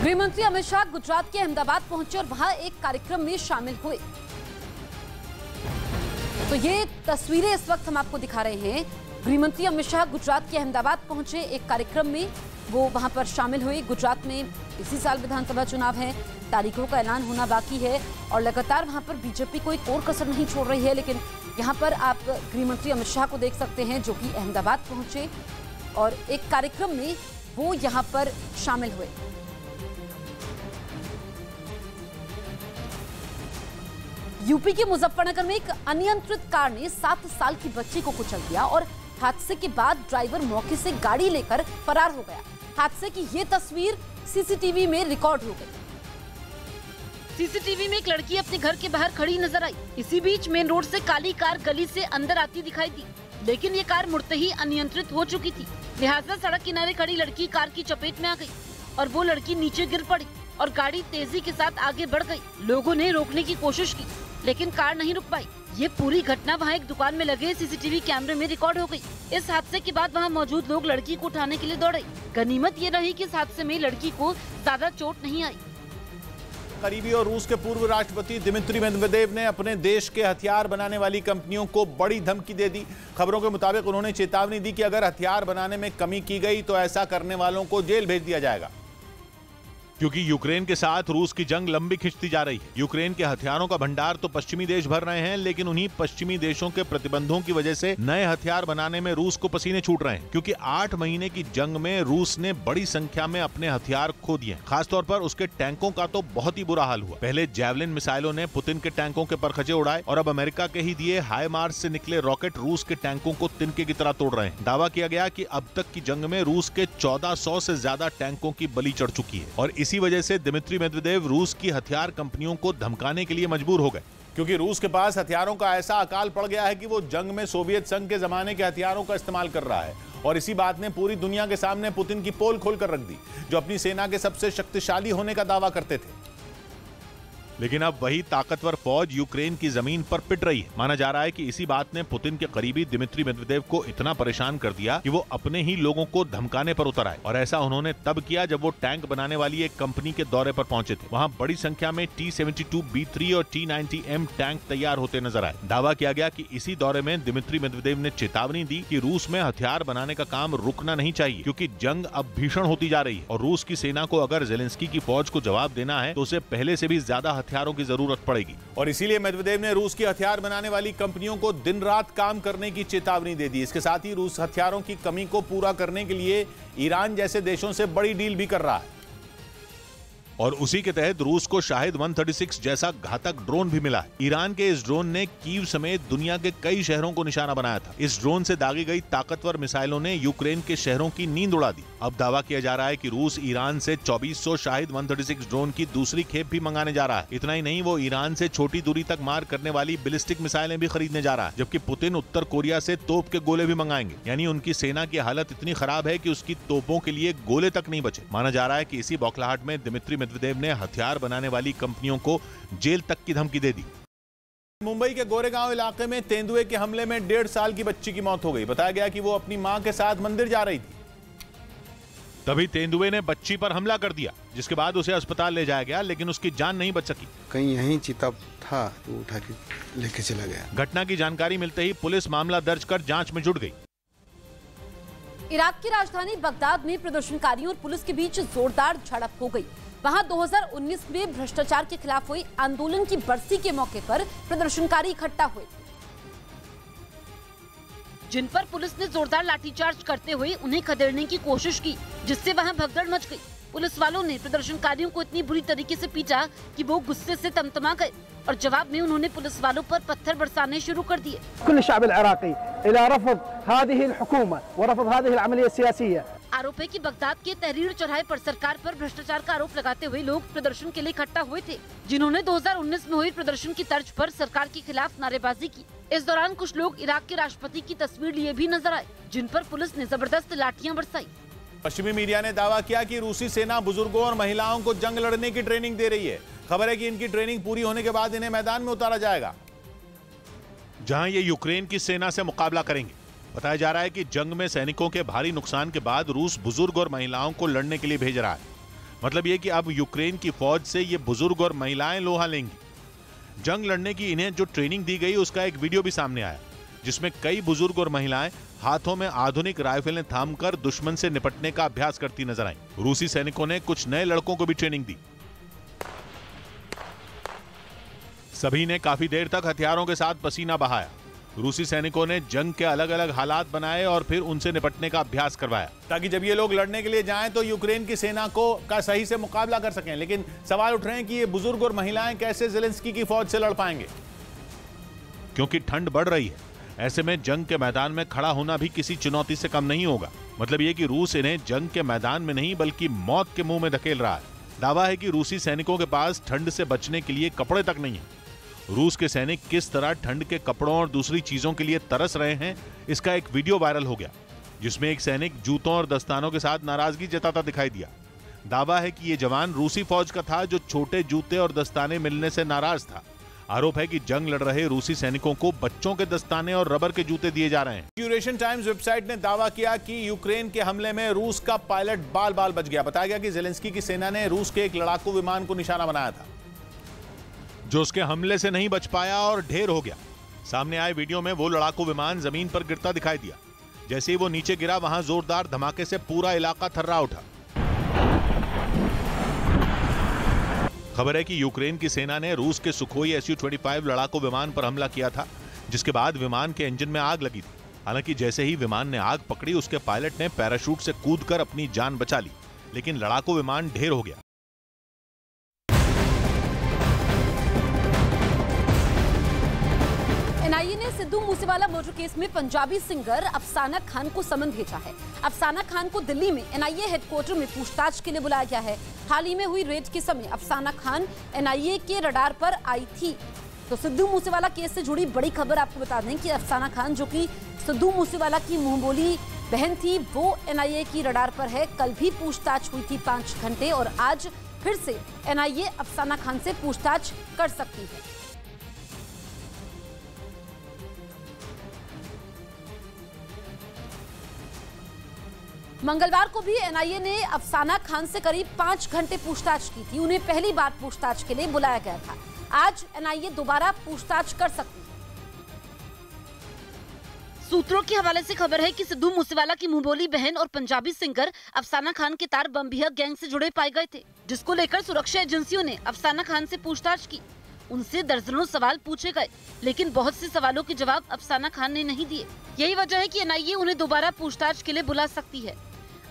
गृहमंत्री अमित शाह गुजरात के अहमदाबाद पहुंचे और वहां एक कार्यक्रम में शामिल हुए। तो ये तस्वीरें इस वक्त हम आपको दिखा रहे हैं। गृहमंत्री अमित शाह गुजरात के अहमदाबाद पहुंचे, एक कार्यक्रम में वो वहां पर शामिल हुए। गुजरात में इसी साल विधानसभा चुनाव है, तारीखों का ऐलान होना बाकी है और लगातार वहां पर बीजेपी कोई और कसर नहीं छोड़ रही है। लेकिन यहाँ पर आप गृहमंत्री अमित शाह को देख सकते हैं जो कि अहमदाबाद पहुंचे और एक कार्यक्रम में वो यहाँ पर शामिल हुए। यूपी के मुजफ्फरनगर में एक अनियंत्रित कार ने 7 साल की बच्ची को कुचल दिया और हादसे के बाद ड्राइवर मौके से गाड़ी लेकर फरार हो गया। हादसे की ये तस्वीर सीसीटीवी में रिकॉर्ड हो गई। सीसीटीवी में एक लड़की अपने घर के बाहर खड़ी नजर आई। इसी बीच मेन रोड से काली कार गली से अंदर आती दिखाई दी, लेकिन ये कार मुड़ते ही अनियंत्रित हो चुकी थी। लिहाजा सड़क किनारे खड़ी लड़की कार की चपेट में आ गई और वो लड़की नीचे गिर पड़ी और गाड़ी तेजी के साथ आगे बढ़ गई। लोगों ने रोकने की कोशिश की लेकिन कार नहीं रुक पाई। ये पूरी घटना वहाँ एक दुकान में लगे सीसीटीवी कैमरे में रिकॉर्ड हो गई। इस हादसे के बाद वहाँ मौजूद लोग लड़की को उठाने के लिए दौड़े। गनीमत ये रही कि इस हादसे में लड़की को ज्यादा चोट नहीं आई। करीबी और रूस के पूर्व राष्ट्रपति दिमित्री मेदवेदेव ने अपने देश के हथियार बनाने वाली कंपनियों को बड़ी धमकी दे दी। खबरों के मुताबिक उन्होंने चेतावनी दी कि अगर हथियार बनाने में कमी की गई तो ऐसा करने वालों को जेल भेज दिया जाएगा। क्योंकि यूक्रेन के साथ रूस की जंग लंबी खिंचती जा रही है। यूक्रेन के हथियारों का भंडार तो पश्चिमी देश भर रहे हैं, लेकिन उन्हीं पश्चिमी देशों के प्रतिबंधों की वजह से नए हथियार बनाने में रूस को पसीने छूट रहे हैं। क्योंकि 8 महीने की जंग में रूस ने बड़ी संख्या में अपने हथियार खो दिए। खासतौर पर उसके टैंकों का तो बहुत ही बुरा हाल हुआ। पहले जैवलिन मिसाइलों ने पुतिन के टैंकों के परखचे उड़ाए और अब अमेरिका के ही दिए हाई मार्च से निकले रॉकेट रूस के टैंकों को तिनके की तरह तोड़ रहे हैं। दावा किया गया कि अब तक की जंग में रूस के 1400 से ज्यादा टैंकों की बलि चढ़ चुकी है और इसी वजह से दिमित्री मेदवेदेव रूस की हथियार कंपनियों को धमकाने के लिए मजबूर हो गए। क्योंकि रूस के पास हथियारों का ऐसा अकाल पड़ गया है कि वो जंग में सोवियत संघ के जमाने के हथियारों का इस्तेमाल कर रहा है और इसी बात ने पूरी दुनिया के सामने पुतिन की पोल खोलकर रख दी, जो अपनी सेना के सबसे शक्तिशाली होने का दावा करते थे। लेकिन अब वही ताकतवर फौज यूक्रेन की जमीन पर पिट रही है। माना जा रहा है कि इसी बात ने पुतिन के करीबी दिमित्री मेदवेदेव को इतना परेशान कर दिया कि वो अपने ही लोगों को धमकाने पर उतर आए और ऐसा उन्होंने तब किया जब वो टैंक बनाने वाली एक कंपनी के दौरे पर पहुंचे थे। वहां बड़ी संख्या में T-72B3 और T-90M टैंक तैयार होते नजर आए। दावा किया गया कि इसी दौरे में दिमित्री मेदवेदेव ने चेतावनी दी कि रूस में हथियार बनाने का काम रुकना नहीं चाहिए, क्योंकि जंग अब भीषण होती जा रही है और रूस की सेना को अगर जेलेंस्की की फौज को जवाब देना है तो उसे पहले से भी ज्यादा हथियारों की जरूरत पड़ेगी। और इसीलिए मेदवेदेव ने रूस की हथियार बनाने वाली कंपनियों को दिन रात काम करने की चेतावनी दे दी। इसके साथ ही रूस हथियारों की कमी को पूरा करने के लिए ईरान जैसे देशों से बड़ी डील भी कर रहा है और उसी के तहत रूस को शाहिद 136 जैसा घातक ड्रोन भी मिला है। ईरान के इस ड्रोन ने कीव समेत दुनिया के कई शहरों को निशाना बनाया था। इस ड्रोन से दागी गई ताकतवर मिसाइलों ने यूक्रेन के शहरों की नींद उड़ा दी। अब दावा किया जा रहा है कि रूस ईरान से 2400 शाहिद 136 ड्रोन की दूसरी खेप भी मंगाने जा रहा है। इतना ही नहीं, वो ईरान से छोटी दूरी तक मार करने वाली बैलिस्टिक मिसाइलें भी खरीदने जा रहा है, जबकि पुतिन उत्तर कोरिया से तोप के गोले भी मंगाएंगे। यानी उनकी सेना की हालत इतनी खराब है कि उसकी तोपों के लिए गोले तक नहीं बचे। माना जा रहा है कि इसी बौखलाहट में दिमित्री मेदवेदेव ने हथियार बनाने वाली कंपनियों को जेल तक की धमकी दे दी। मुंबई के गोरेगांव इलाके में तेंदुए के हमले में 1.5 साल की बच्ची की मौत हो गई। बताया गया कि वो अपनी मां के साथ मंदिर जा रही थी, तभी तेंदुए ने बच्ची पर हमला कर दिया, जिसके बाद उसे अस्पताल ले जाया गया, लेकिन उसकी जान नहीं बच सकी। कहीं यहीं चीता था तो उठा के लेके चला गया। घटना की जानकारी मिलते ही पुलिस मामला दर्ज कर जांच में जुट गई। इराक की राजधानी बगदाद में प्रदर्शनकारियों और पुलिस के बीच जोरदार झड़प हो गई। वहां 2019 में भ्रष्टाचार के खिलाफ हुए आंदोलन की बरसी के मौके पर प्रदर्शनकारी इकट्ठा हुए, जिन पर पुलिस ने जोरदार लाठीचार्ज करते हुए उन्हें खदेड़ने की कोशिश की, जिससे वहां भगदड़ मच गई। पुलिस वालों ने प्रदर्शनकारियों को इतनी बुरी तरीके से पीटा कि वो गुस्से से तमतमा गए और जवाब में उन्होंने पुलिस वालों पर पत्थर बरसाने शुरू कर दिए। आरोप है कि बगदाद के तहरीर चौराहे पर सरकार पर भ्रष्टाचार का आरोप लगाते हुए लोग प्रदर्शन के लिए इकट्ठा हुए थे, जिन्होंने 2019 में हुई प्रदर्शन की तर्ज पर सरकार के खिलाफ नारेबाजी की। इस दौरान कुछ लोग इराक के राष्ट्रपति की तस्वीर लिए भी नजर आए, जिन पर पुलिस ने जबरदस्त लाठियां बरसाई। पश्चिमी मीडिया ने दावा किया कि रूसी सेना बुजुर्गों और महिलाओं को जंग लड़ने की ट्रेनिंग दे रही है। खबर है कि इनकी ट्रेनिंग पूरी होने के बाद इन्हें मैदान में उतारा जाएगा, जहां ये यूक्रेन की सेना से मुकाबला करेंगे। बताया जा रहा है कि जंग में सैनिकों के भारी नुकसान के बाद रूस बुजुर्ग और महिलाओं को लड़ने के लिए भेज रहा है। मतलब ये कि अब यूक्रेन की फौज से ये बुजुर्ग और महिलाएं लोहा लेंगी। जंग लड़ने की इन्हें जो ट्रेनिंग दी गई उसका एक वीडियो भी सामने आया, जिसमें कई बुजुर्ग और महिलाएं हाथों में आधुनिक राइफलें थामकर दुश्मन से निपटने का अभ्यास करती नजर आईं। रूसी सैनिकों ने कुछ नए लड़कों को भी ट्रेनिंग दी। सभी ने काफी देर तक हथियारों के साथ पसीना बहाया। रूसी सैनिकों ने जंग के अलग अलग हालात बनाए और फिर उनसे निपटने का अभ्यास करवाया, ताकि जब ये लोग लड़ने के लिए जाएं तो यूक्रेन की सेना का सही से मुकाबला कर सकें। लेकिन सवाल उठ रहे हैं कि ये बुजुर्ग और महिलाएं कैसे ज़ेलेंस्की की फौज से लड़ पाएंगे, क्योंकि ठंड बढ़ रही है। ऐसे में जंग के मैदान में खड़ा होना भी किसी चुनौती से कम नहीं होगा। मतलब ये कि रूस इन्हें जंग के मैदान में नहीं बल्कि मौत के मुंह में धकेल रहा है। दावा है कि रूसी सैनिकों के पास ठंड से बचने के लिए कपड़े तक नहीं है। रूस के सैनिक किस तरह ठंड के कपड़ों और दूसरी चीजों के लिए तरस रहे हैं, इसका एक वीडियो वायरल हो गया, जिसमें एक सैनिक जूतों और दस्तानों के साथ नाराजगी जताता दिखाई दिया। दावा है कि यह जवान रूसी फौज का था जो छोटे जूते और दस्ताने मिलने से नाराज था। आरोप है कि जंग लड़ रहे रूसी सैनिकों को बच्चों के दस्ताने और रबर के जूते दिए जा रहे हैं। ड्यूरेशन टाइम्स वेबसाइट ने दावा किया कि यूक्रेन के हमले में रूस का पायलट बाल बाल बच गया। बताया गया कि ज़ेलेंस्की की सेना ने रूस के एक लड़ाकू विमान को निशाना बनाया था, जो उसके हमले से नहीं बच पाया और ढेर हो गया। सामने आए वीडियो में वो लड़ाकू विमान जमीन पर गिरता दिखाई दिया। जैसे ही वो नीचे गिरा, वहां जोरदार धमाके से पूरा इलाका थर्रा उठा। खबर है कि यूक्रेन की सेना ने रूस के सुखोई Su-25 लड़ाकू विमान पर हमला किया था, जिसके बाद विमान के इंजन में आग लगी थी। हालांकि जैसे ही विमान ने आग पकड़ी, उसके पायलट ने पैराशूट से कूदकर अपनी जान बचा ली, लेकिन लड़ाकू विमान ढेर हो गया। एनआईए ने सिद्धू मूसेवाला मर्डर केस में पंजाबी सिंगर अफसाना खान को समन भेजा है। अफसाना खान को दिल्ली में एनआईए हेडक्वार्टर में पूछताछ के लिए बुलाया गया है। हाल ही में हुई रेड के समय अफसाना खान एनआईए के रडार पर आई थी। तो सिद्धू मूसेवाला केस से जुड़ी बड़ी खबर आपको बता दें कि अफसाना खान, जो कि सिद्धू मूसेवाला की मुंहबोली बहन थी, वो एनआईए की रडार पर है। कल भी पूछताछ हुई थी 5 घंटे और आज फिर से एनआईए अफसाना खान से पूछताछ कर सकती है। मंगलवार को भी एनआईए ने अफसाना खान से करीब 5 घंटे पूछताछ की थी। उन्हें पहली बार पूछताछ के लिए बुलाया गया था। आज एनआईए दोबारा पूछताछ कर सकती है। सूत्रों के हवाले से खबर है कि सिद्धू मूसेवाला की मुंहबोली बहन और पंजाबी सिंगर अफसाना खान के तार बम्बिया गैंग से जुड़े पाए गए थे, जिसको लेकर सुरक्षा एजेंसियों ने अफसाना खान से पूछताछ की। उनसे दर्जनों सवाल पूछे गए, लेकिन बहुत से सवालों के जवाब अफसाना खान ने नहीं दिए। यही वजह है कि एनआईए उन्हें दोबारा पूछताछ के लिए बुला सकती है।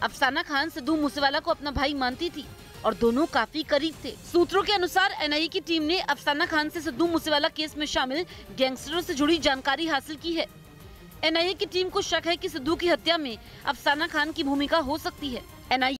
अफसाना खान सिद्धू मूसेवाला को अपना भाई मानती थी और दोनों काफी करीब थे। सूत्रों के अनुसार एनआईए की टीम ने अफसाना खान से सिद्धू मूसेवाला केस में शामिल गैंगस्टरों से जुड़ी जानकारी हासिल की है। एनआईए की टीम को शक है कि सिद्धू की हत्या में अफसाना खान की भूमिका हो सकती है। एनआईए